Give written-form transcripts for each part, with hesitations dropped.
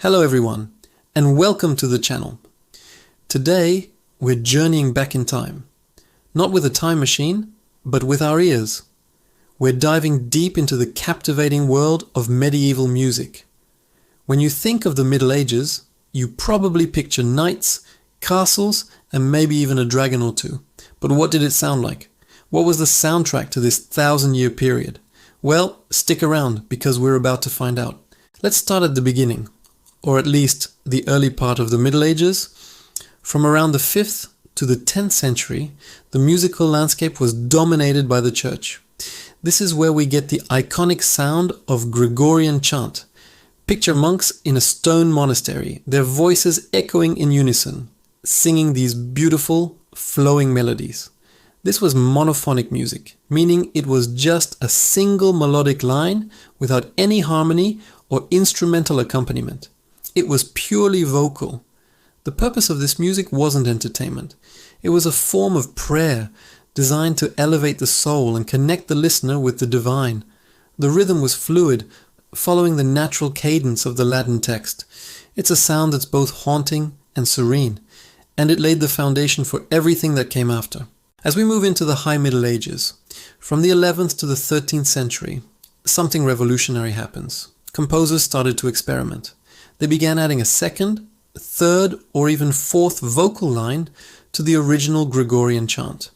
Hello everyone, and welcome to the channel. Today, we're journeying back in time. Not with a time machine, but with our ears. We're diving deep into the captivating world of medieval music. When you think of the Middle Ages, you probably picture knights, castles, and maybe even a dragon or two. But what did it sound like? What was the soundtrack to this 1,000-year period? Well, stick around because we're about to find out. Let's start at the beginning, or at least the early part of the Middle Ages. From around the 5th to the 10th century, the musical landscape was dominated by the church. This is where we get the iconic sound of Gregorian chant. Picture monks in a stone monastery, their voices echoing in unison, singing these beautiful, flowing melodies. This was monophonic music, meaning it was just a single melodic line without any harmony or instrumental accompaniment. It was purely vocal. The purpose of this music wasn't entertainment. It was a form of prayer designed to elevate the soul and connect the listener with the divine. The rhythm was fluid, following the natural cadence of the Latin text. It's a sound that's both haunting and serene, and it laid the foundation for everything that came after. As we move into the High Middle Ages, from the 11th to the 13th century, something revolutionary happens. Composers started to experiment. They began adding a second, third, or even fourth vocal line to the original Gregorian chant.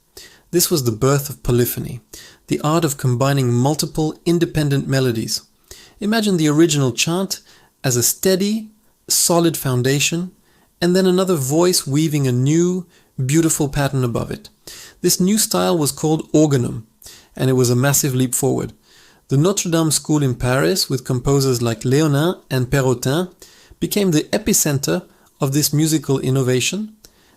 This was the birth of polyphony, the art of combining multiple independent melodies. Imagine the original chant as a steady, solid foundation, and then another voice weaving a new, beautiful pattern above it. This new style was called organum, and it was a massive leap forward. The Notre Dame School in Paris, with composers like Léonin and Perrotin, became the epicenter of this musical innovation.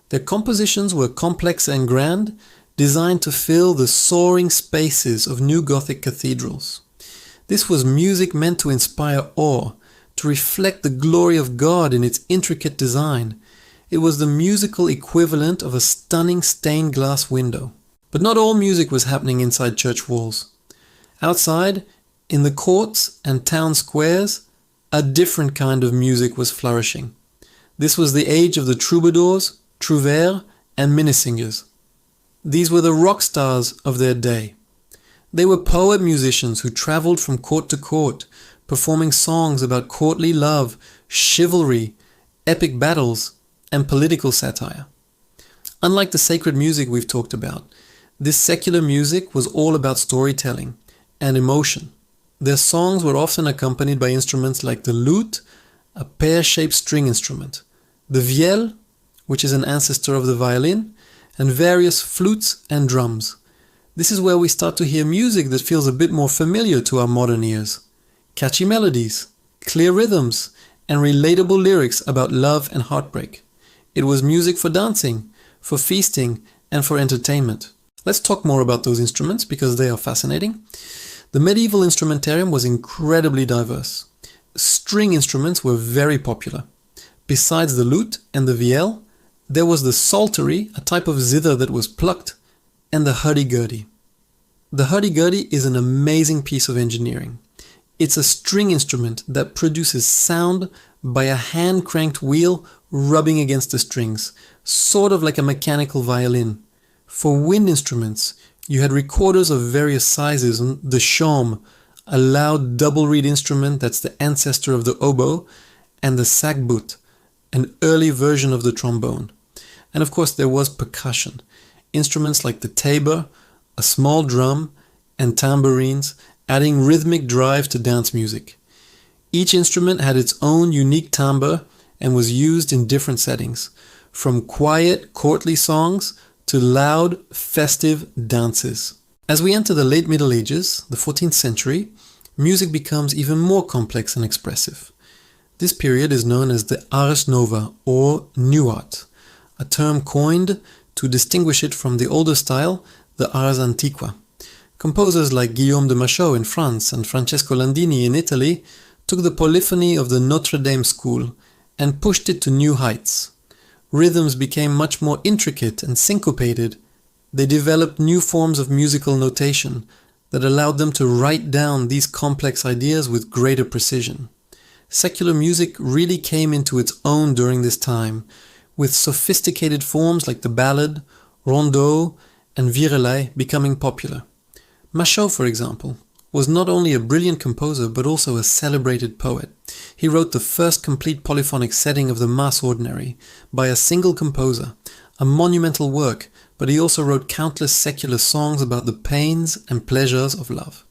Their compositions were complex and grand, designed to fill the soaring spaces of new Gothic cathedrals. This was music meant to inspire awe, to reflect the glory of God in its intricate design. It was the musical equivalent of a stunning stained glass window. But not all music was happening inside church walls. Outside, in the courts and town squares, a different kind of music was flourishing. This was the age of the troubadours, trouvères, and minnesingers. These were the rock stars of their day. They were poet musicians who traveled from court to court, performing songs about courtly love, chivalry, epic battles, and political satire. Unlike the sacred music we've talked about, this secular music was all about storytelling and emotion. Their songs were often accompanied by instruments like the lute, a pear-shaped string instrument, the vielle, which is an ancestor of the violin, and various flutes and drums. This is where we start to hear music that feels a bit more familiar to our modern ears. Catchy melodies, clear rhythms, and relatable lyrics about love and heartbreak. It was music for dancing, for feasting, and for entertainment. Let's talk more about those instruments because they are fascinating. The medieval instrumentarium was incredibly diverse. String instruments were very popular. Besides the lute and the vielle, there was the psaltery, a type of zither that was plucked, and the hurdy-gurdy. The hurdy-gurdy is an amazing piece of engineering. It's a string instrument that produces sound by a hand-cranked wheel rubbing against the strings, sort of like a mechanical violin. For wind instruments, you had recorders of various sizes, and the shawm, a loud double reed instrument that's the ancestor of the oboe, and the sackbut, an early version of the trombone. And of course there was percussion, instruments like the tabor, a small drum, and tambourines, adding rhythmic drive to dance music. Each instrument had its own unique timbre and was used in different settings, from quiet, courtly songs to loud, festive dances. As we enter the late Middle Ages, the 14th century, music becomes even more complex and expressive. This period is known as the Ars Nova, or New Art, a term coined to distinguish it from the older style, the Ars Antiqua. Composers like Guillaume de Machaut in France and Francesco Landini in Italy took the polyphony of the Notre Dame School and pushed it to new heights. Rhythms became much more intricate and syncopated. They developed new forms of musical notation that allowed them to write down these complex ideas with greater precision. secular music really came into its own during this time, with sophisticated forms like the ballad, rondeau, and virelai becoming popular. Machaut, for example, was not only a brilliant composer but also a celebrated poet. He wrote the first complete polyphonic setting of the Mass Ordinary by a single composer, a monumental work, but he also wrote countless secular songs about the pains and pleasures of love.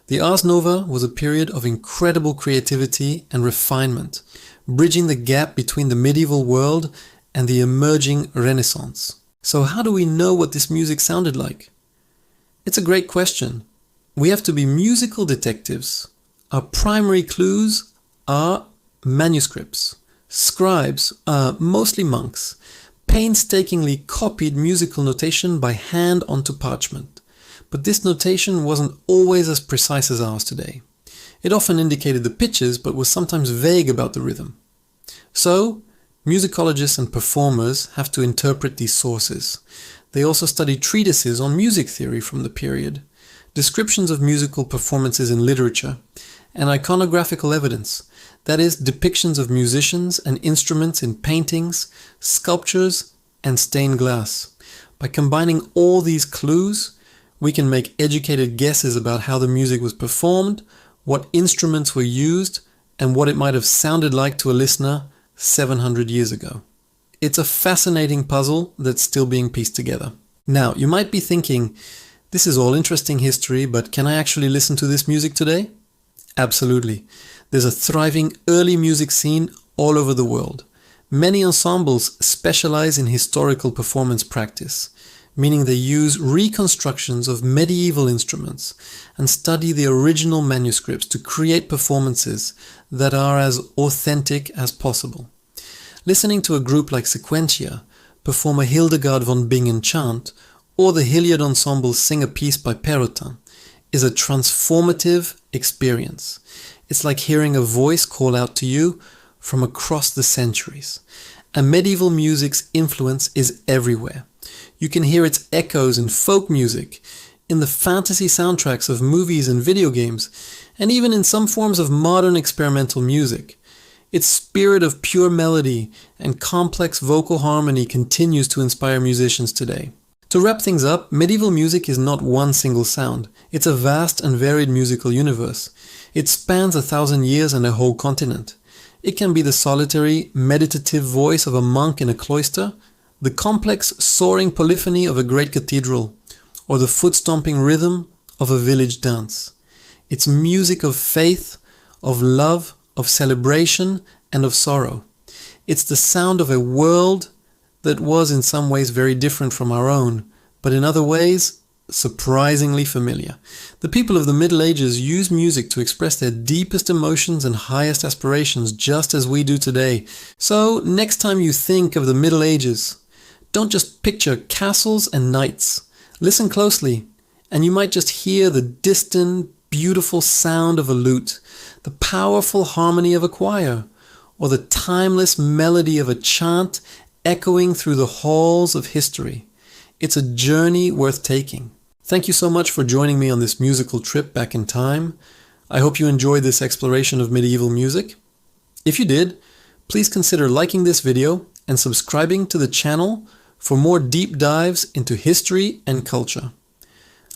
The Ars Nova was a period of incredible creativity and refinement, bridging the gap between the medieval world and the emerging Renaissance. So how do we know what this music sounded like? It's a great question. We have to be musical detectives. Our primary clues are manuscripts. Scribes, mostly monks, painstakingly copied musical notation by hand onto parchment. But this notation wasn't always as precise as ours today. It often indicated the pitches but was sometimes vague about the rhythm. So, musicologists and performers have to interpret these sources. They also study treatises on music theory from the period, descriptions of musical performances in literature, and iconographical evidence, that is, depictions of musicians and instruments in paintings, sculptures, and stained glass. By combining all these clues, we can make educated guesses about how the music was performed, what instruments were used, and what it might have sounded like to a listener 700 years ago. It's a fascinating puzzle that's still being pieced together. Now, you might be thinking, this is all interesting history, but can I actually listen to this music today? Absolutely. There's a thriving early music scene all over the world. Many ensembles specialize in historical performance practice, meaning they use reconstructions of medieval instruments and study the original manuscripts to create performances that are as authentic as possible. Listening to a group like Sequentia perform a Hildegard von Bingen chant or the Hilliard Ensemble sing a piece by Perrotin is a transformative experience. It's like hearing a voice call out to you from across the centuries. And medieval music's influence is everywhere. You can hear its echoes in folk music, in the fantasy soundtracks of movies and video games, and even in some forms of modern experimental music. Its spirit of pure melody and complex vocal harmony continues to inspire musicians today. To wrap things up, medieval music is not one single sound. It's a vast and varied musical universe. It spans 1,000 years and a whole continent. It can be the solitary, meditative voice of a monk in a cloister, the complex, soaring polyphony of a great cathedral, or the foot-stomping rhythm of a village dance. It's music of faith, of love, of celebration, and of sorrow. It's the sound of a world that was in some ways very different from our own, but in other ways, surprisingly familiar. The people of the Middle Ages used music to express their deepest emotions and highest aspirations just as we do today. So, next time you think of the Middle Ages, don't just picture castles and knights. Listen closely, and you might just hear the distant, beautiful sound of a lute, the powerful harmony of a choir, or the timeless melody of a chant echoing through the halls of history. It's a journey worth taking. Thank you so much for joining me on this musical trip back in time. I hope you enjoyed this exploration of medieval music. If you did, please consider liking this video and subscribing to the channel for more deep dives into history and culture.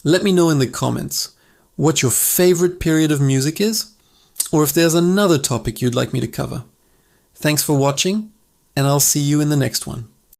Let me know in the comments what your favorite period of music is, or if there's another topic you'd like me to cover. Thanks for watching, and I'll see you in the next one.